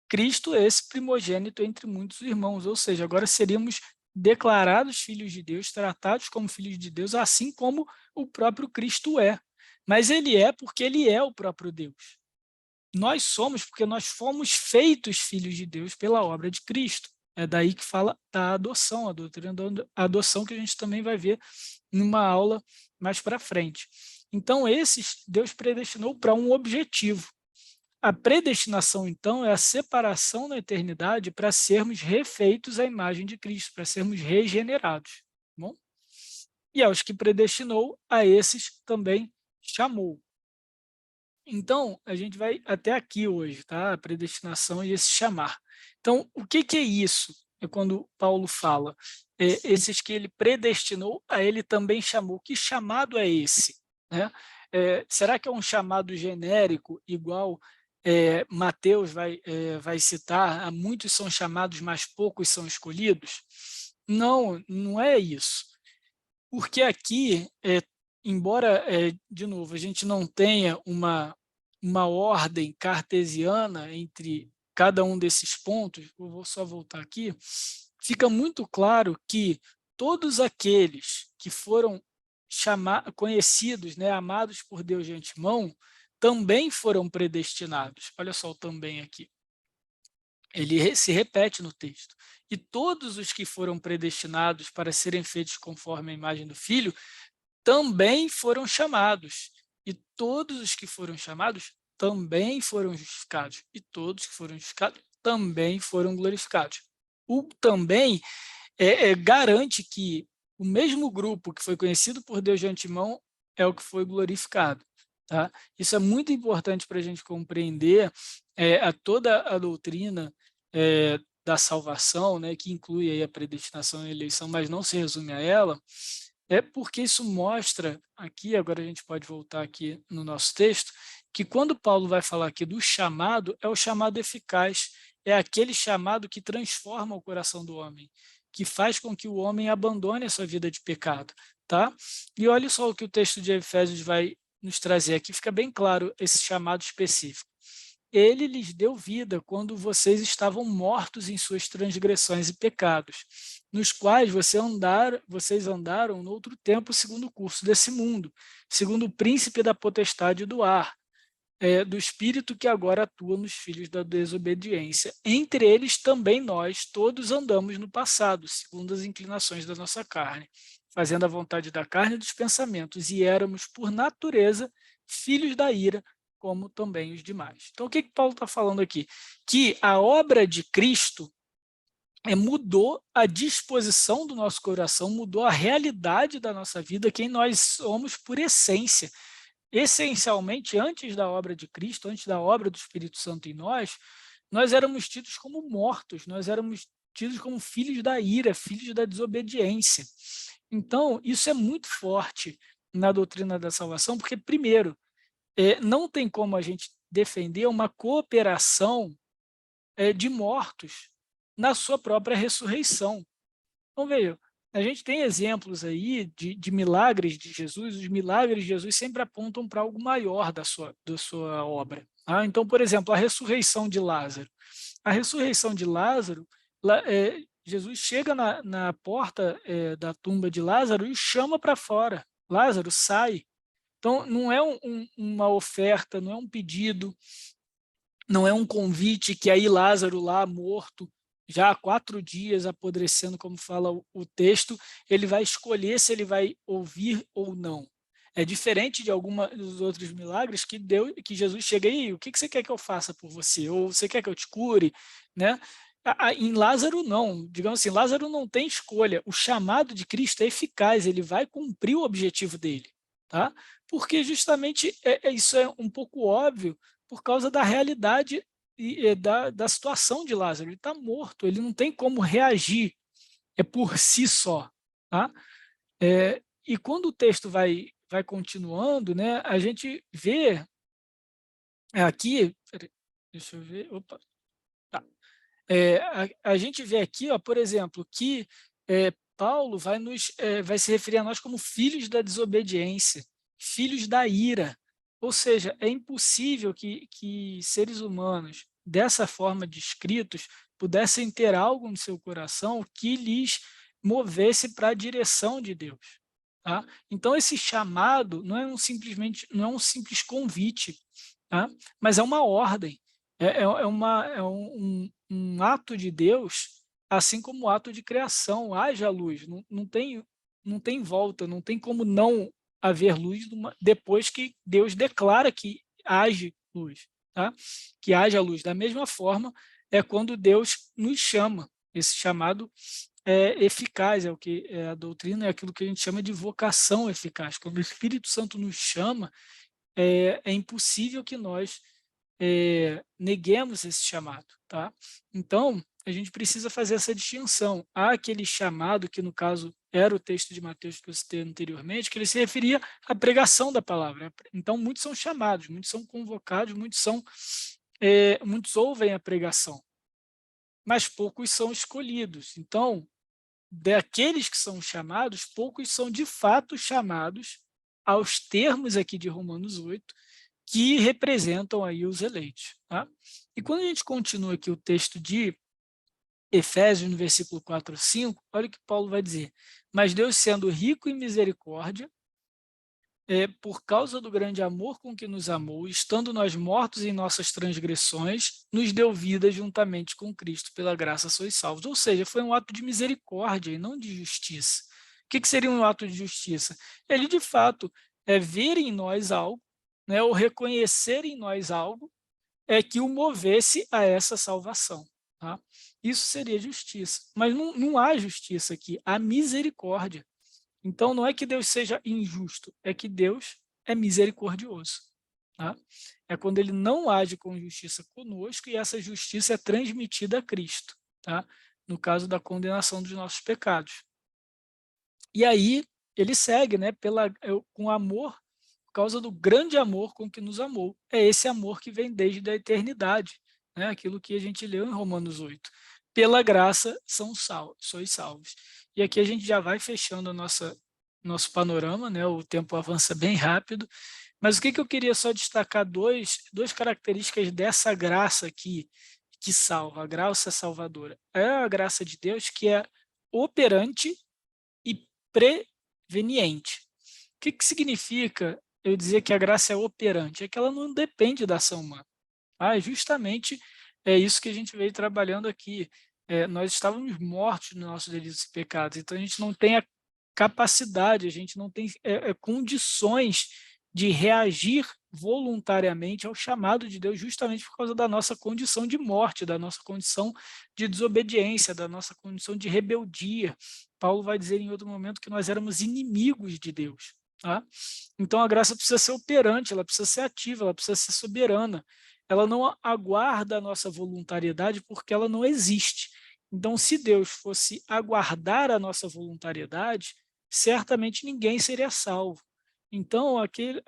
Cristo é esse primogênito entre muitos irmãos, ou seja, agora seríamos declarados filhos de Deus, tratados como filhos de Deus, assim como o próprio Cristo é. Mas ele é porque ele é o próprio Deus. Nós somos porque nós fomos feitos filhos de Deus pela obra de Cristo. É daí que fala da adoção, a doutrina da adoção, que a gente também vai ver numa aula mais para frente. Então, esses Deus predestinou para um objetivo. A predestinação, então, é a separação na eternidade para sermos refeitos à imagem de Cristo, para sermos regenerados. Tá bom? E aos que predestinou, a esses também chamou. Então, a gente vai até aqui hoje, tá? A predestinação e esse chamar. Então, o que é isso? É quando Paulo fala, esses que ele predestinou, a ele também chamou. Que chamado é esse? Né? Será que é um chamado genérico, igual Mateus vai citar, muitos são chamados, mas poucos são escolhidos? Não, não é isso. Porque aqui, embora, de novo, a gente não tenha uma ordem cartesiana entre cada um desses pontos, eu vou só voltar aqui, fica muito claro que todos aqueles que foram conhecidos, né, amados por Deus de antemão, também foram predestinados. Olha só o também aqui. Ele se repete no texto. E todos os que foram predestinados para serem feitos conforme a imagem do Filho, também foram chamados. E todos os que foram chamados também foram justificados. E todos que foram justificados também foram glorificados. O também garante que o mesmo grupo que foi conhecido por Deus de antemão é o que foi glorificado. Tá? Isso é muito importante para a gente compreender toda a doutrina da salvação, né, que inclui aí a predestinação e a eleição, mas não se resume a ela, porque isso mostra aqui, agora a gente pode voltar aqui no nosso texto, que quando Paulo vai falar aqui do chamado, é o chamado eficaz, é aquele chamado que transforma o coração do homem, que faz com que o homem abandone a sua vida de pecado. Tá? E olha só o que o texto de Efésios vai nos trazer aqui, fica bem claro esse chamado específico. Ele lhes deu vida quando vocês estavam mortos em suas transgressões e pecados, nos quais vocês andaram no outro tempo segundo o curso desse mundo, segundo o príncipe da potestade do ar, do espírito que agora atua nos filhos da desobediência. Entre eles também nós todos andamos no passado, segundo as inclinações da nossa carne, fazendo a vontade da carne e dos pensamentos, e éramos, por natureza, filhos da ira, como também os demais. Então, o que Paulo está falando aqui? Que a obra de Cristo mudou a disposição do nosso coração, mudou a realidade da nossa vida, quem nós somos por essência. Essencialmente, antes da obra de Cristo, antes da obra do Espírito Santo em nós éramos tidos como mortos, nós éramos tidos como filhos da ira, filhos da desobediência. Então, isso é muito forte na doutrina da salvação, porque, primeiro, não tem como a gente defender uma cooperação de mortos na sua própria ressurreição. Então, veja, a gente tem exemplos aí de milagres de Jesus, os milagres de Jesus sempre apontam para algo maior da sua obra. Tá? Então, por exemplo, a ressurreição de Lázaro. A ressurreição de Lázaro, Jesus chega na porta da tumba de Lázaro e chama para fora. Lázaro, sai. Então, não é uma oferta, não é um pedido, não é um convite que aí Lázaro lá morto, já há 4 dias apodrecendo, como fala o texto, ele vai escolher se ele vai ouvir ou não. É diferente de alguns dos outros milagres que Jesus chega aí, o que você quer que eu faça por você? Ou você quer que eu te cure? Né? Em Lázaro não, digamos assim, Lázaro não tem escolha, o chamado de Cristo é eficaz, ele vai cumprir o objetivo dele, tá? Porque justamente isso é um pouco óbvio, por causa da realidade da situação de Lázaro. Ele está morto, ele não tem como reagir, é por si só. Tá? E quando o texto vai continuando, né, a gente vê aqui, deixa eu ver, opa, tá. A gente vê aqui, ó, por exemplo, que Paulo vai se referir a nós como filhos da desobediência, filhos da ira. Ou seja, é impossível que seres humanos, dessa forma descritos, pudessem ter algo no seu coração que lhes movesse para a direção de Deus. Tá? Então, esse chamado não é um simples convite, tá? Mas é uma ordem, é um ato de Deus, assim como o ato de criação. Haja luz, não tem volta, não tem como não haver luz depois que Deus declara que haja luz, tá? Que haja luz. Da mesma forma, é quando Deus nos chama. Esse chamado é eficaz, é o que a doutrina é aquilo que a gente chama de vocação eficaz. Quando o Espírito Santo nos chama, é impossível que nós neguemos esse chamado, tá? Então, a gente precisa fazer essa distinção. Há aquele chamado, que no caso era o texto de Mateus que eu citei anteriormente, que ele se referia à pregação da palavra. Então, muitos são chamados, muitos são convocados, muitos ouvem a pregação, mas poucos são escolhidos. Então, daqueles que são chamados, poucos são de fato chamados aos termos aqui de Romanos 8, que representam aí os eleitos. Tá? E quando a gente continua aqui o texto de Efésios, no versículo 4 a 5, olha o que Paulo vai dizer. Mas Deus, sendo rico em misericórdia, por causa do grande amor com que nos amou, estando nós mortos em nossas transgressões, nos deu vida juntamente com Cristo, pela graça sois salvos. Ou seja, foi um ato de misericórdia e não de justiça. O que seria um ato de justiça? Ele, de fato, ver em nós algo, né, ou reconhecer em nós algo, que o movesse a essa salvação. Tá? Isso seria justiça. Mas não há justiça aqui, há misericórdia. Então, não é que Deus seja injusto, é que Deus é misericordioso. Tá? É quando ele não age com justiça conosco e essa justiça é transmitida a Cristo, tá? No caso da condenação dos nossos pecados. E aí, ele segue, né, com amor, por causa do grande amor com que nos amou. É esse amor que vem desde a eternidade, né? Aquilo que a gente leu em Romanos 8. Pela graça sois salvos. E aqui a gente já vai fechando nosso panorama, né? O tempo avança bem rápido, mas o que eu queria só destacar duas características dessa graça aqui, que salva, a graça salvadora. É a graça de Deus que é operante e preveniente. O que significa eu dizer que a graça é operante? É que ela não depende da ação humana. Justamente é isso que a gente veio trabalhando aqui. Nós estávamos mortos nos nossos delitos e pecados, então a gente não tem a capacidade, a gente não tem condições de reagir voluntariamente ao chamado de Deus, justamente por causa da nossa condição de morte, da nossa condição de desobediência, da nossa condição de rebeldia. Paulo vai dizer em outro momento que nós éramos inimigos de Deus. Tá? Então a graça precisa ser operante, ela precisa ser ativa, ela precisa ser soberana. Ela não aguarda a nossa voluntariedade porque ela não existe. Então, se Deus fosse aguardar a nossa voluntariedade, certamente ninguém seria salvo. Então, aquele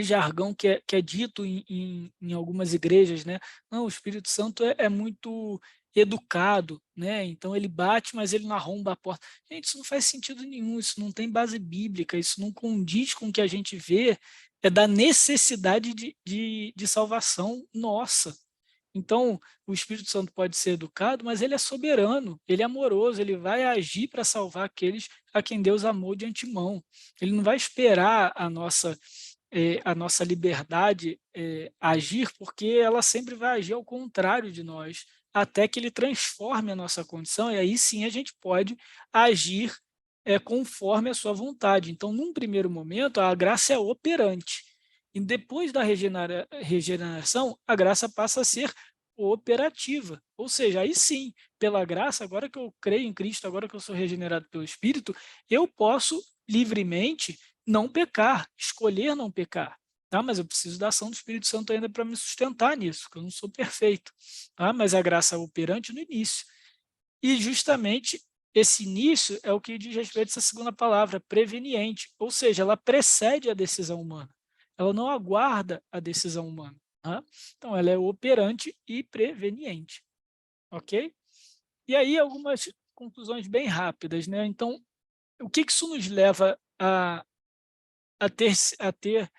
jargão que é dito em algumas igrejas, né? Não, o Espírito Santo é muito educado, né? Então ele bate, mas ele não arromba a porta. Gente, isso não faz sentido nenhum, isso não tem base bíblica, isso não condiz com o que a gente vê da necessidade de salvação nossa. Então, o Espírito Santo pode ser educado, mas ele é soberano, ele é amoroso, ele vai agir para salvar aqueles a quem Deus amou de antemão. Ele não vai esperar a nossa liberdade agir, porque ela sempre vai agir ao contrário de nós, até que ele transforme a nossa condição, e aí sim a gente pode agir conforme a sua vontade. Então, num primeiro momento, a graça é operante, e depois da regeneração, a graça passa a ser operativa, ou seja, aí sim, pela graça, agora que eu creio em Cristo, agora que eu sou regenerado pelo Espírito, eu posso livremente não pecar, escolher não pecar, tá? Mas eu preciso da ação do Espírito Santo ainda para me sustentar nisso, porque eu não sou perfeito, tá? Mas a graça é operante no início. E justamente esse início é o que diz respeito a essa segunda palavra, preveniente, ou seja, ela precede a decisão humana, ela não aguarda a decisão humana, tá? Então ela é operante e preveniente, ok? E aí algumas conclusões bem rápidas, né? Então, o que isso nos leva a ter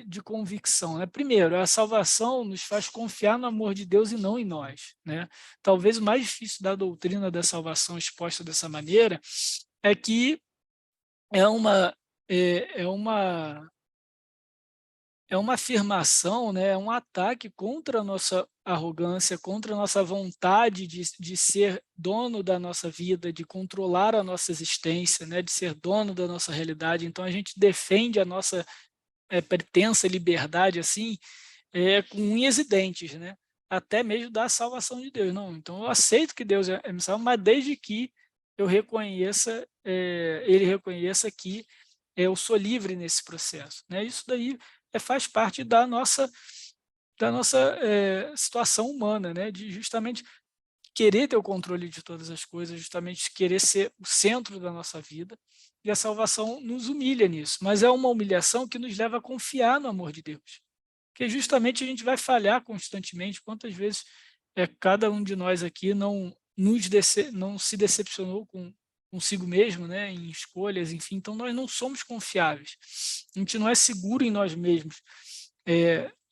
de convicção, né? Primeiro, a salvação nos faz confiar no amor de Deus e não em nós, né? Talvez o mais difícil da doutrina da salvação exposta dessa maneira é que é uma é, é uma é uma afirmação, né? É um ataque contra a nossa arrogância, contra a nossa vontade de ser dono da nossa vida, de controlar a nossa existência, né? De ser dono da nossa realidade. Então a gente defende a nossa pretensa liberdade assim, com unhas e dentes, né? Até mesmo da salvação de Deus. Não, então eu aceito que Deus me salva, mas desde que eu reconheça, ele reconheça que eu sou livre nesse processo, né? Isso daí faz parte da nossa situação humana, né? De justamente querer ter o controle de todas as coisas, justamente querer ser o centro da nossa vida, e a salvação nos humilha nisso, mas é uma humilhação que nos leva a confiar no amor de Deus, porque justamente a gente vai falhar constantemente. Quantas vezes cada um de nós aqui não se decepcionou consigo mesmo, né, em escolhas, enfim, então nós não somos confiáveis, a gente não é seguro em nós mesmos.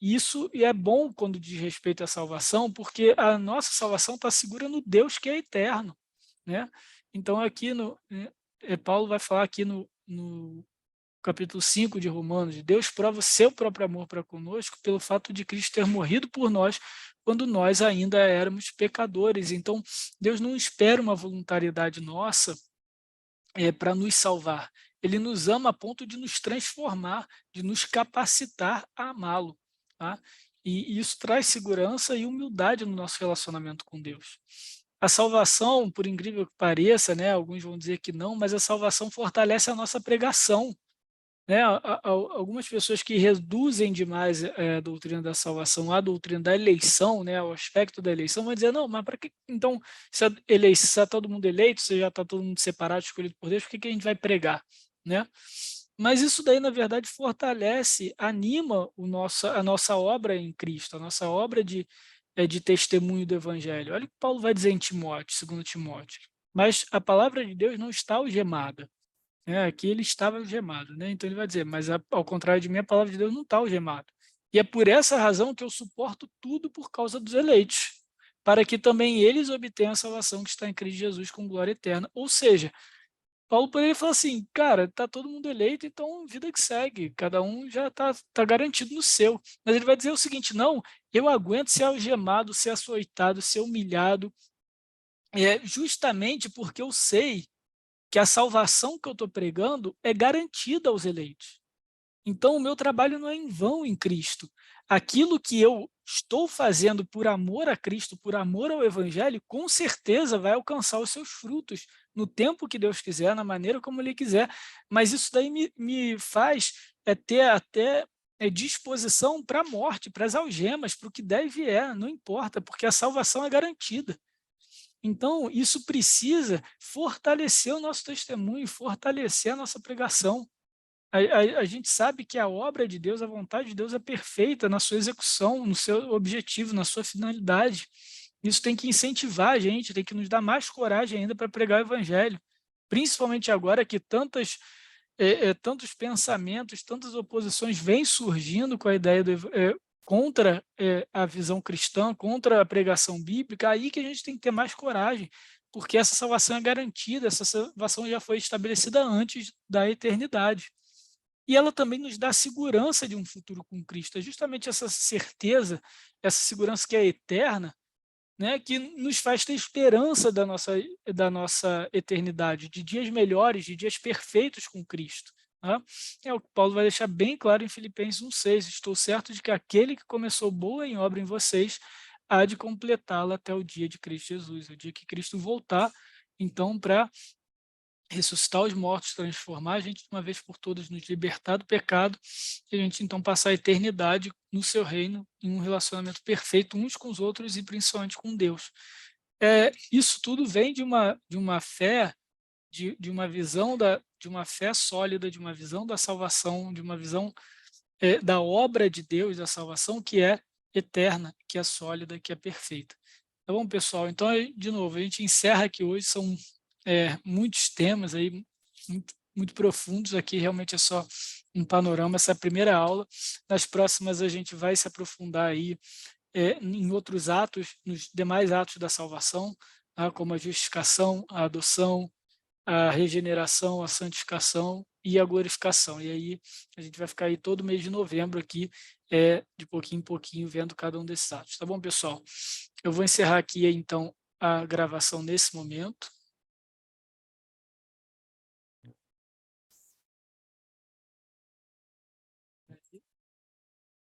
Isso e é bom quando diz respeito à salvação, porque a nossa salvação está segura no Deus que é eterno, né? Então aqui Paulo vai falar aqui no capítulo 5 de Romanos, Deus prova o seu próprio amor para conosco pelo fato de Cristo ter morrido por nós quando nós ainda éramos pecadores. Então, Deus não espera uma voluntariedade nossa para nos salvar. Ele nos ama a ponto de nos transformar, de nos capacitar a amá-lo, tá? E isso traz segurança e humildade no nosso relacionamento com Deus. A salvação, por incrível que pareça, né, alguns vão dizer que não, mas a salvação fortalece a nossa pregação, né? Algumas pessoas que reduzem demais a doutrina da salvação à doutrina da eleição, né, o aspecto da eleição, vão dizer, não, mas para que, então, se está todo mundo eleito, se já está todo mundo separado, escolhido por Deus, por que a gente vai pregar, né? Mas isso daí, na verdade, fortalece, anima a nossa obra em Cristo, a nossa obra de testemunho do Evangelho. Olha o que Paulo vai dizer em Timóteo, 2 Timóteo. Mas a palavra de Deus não está algemada. Aqui ele estava algemado, né? Então ele vai dizer, mas ao contrário de mim, a palavra de Deus não está algemada. E é por essa razão que eu suporto tudo por causa dos eleitos, para que também eles obtenham a salvação que está em Cristo Jesus com glória eterna. Ou seja, Paulo poderia falar assim, cara, tá todo mundo eleito, então vida que segue, cada um já tá garantido no seu. Mas ele vai dizer o seguinte, não, eu aguento ser algemado, ser açoitado, ser humilhado, justamente porque eu sei que a salvação que eu estou pregando é garantida aos eleitos. Então, o meu trabalho não é em vão em Cristo. Aquilo que eu estou fazendo por amor a Cristo, por amor ao Evangelho, com certeza vai alcançar os seus frutos no tempo que Deus quiser, na maneira como Ele quiser. Mas isso daí me faz ter até disposição para a morte, para as algemas, para o que deve não importa, porque a salvação é garantida. Então, isso precisa fortalecer o nosso testemunho, fortalecer a nossa pregação. A gente sabe que a obra de Deus, a vontade de Deus é perfeita na sua execução, no seu objetivo, na sua finalidade. Isso tem que incentivar a gente, tem que nos dar mais coragem ainda para pregar o evangelho, principalmente agora que tantos pensamentos, tantas oposições vêm surgindo com a ideia contra a visão cristã, contra a pregação bíblica, aí que a gente tem que ter mais coragem, porque essa salvação é garantida, essa salvação já foi estabelecida antes da eternidade. E ela também nos dá a segurança de um futuro com Cristo, é justamente essa certeza, essa segurança que é eterna, né, que nos faz ter esperança da nossa eternidade, de dias melhores, de dias perfeitos com Cristo. Né? É o que Paulo vai deixar bem claro em Filipenses 1,6: estou certo de que aquele que começou boa em obra em vocês há de completá-la até o dia de Cristo Jesus, o dia que Cristo voltar, então, para ressuscitar os mortos, transformar a gente de uma vez por todas, nos libertar do pecado, e a gente então passar a eternidade no seu reino, em um relacionamento perfeito uns com os outros e principalmente com Deus. Isso tudo vem de uma fé, de uma visão de uma fé sólida, de uma visão da salvação, de uma visão da obra de Deus, da salvação, que é eterna, que é sólida, que é perfeita. Tá bom, pessoal? Então, de novo, a gente encerra aqui hoje, são muitos temas aí, muito profundos. Aqui realmente é só um panorama, essa é a primeira aula. Nas próximas a gente vai se aprofundar aí em outros atos, nos demais atos da salvação, tá? Como a justificação, a adoção, a regeneração, a santificação e a glorificação. E aí a gente vai ficar aí todo mês de novembro aqui, de pouquinho em pouquinho, vendo cada um desses atos. Tá bom, pessoal? Eu vou encerrar aqui, então, a gravação nesse momento.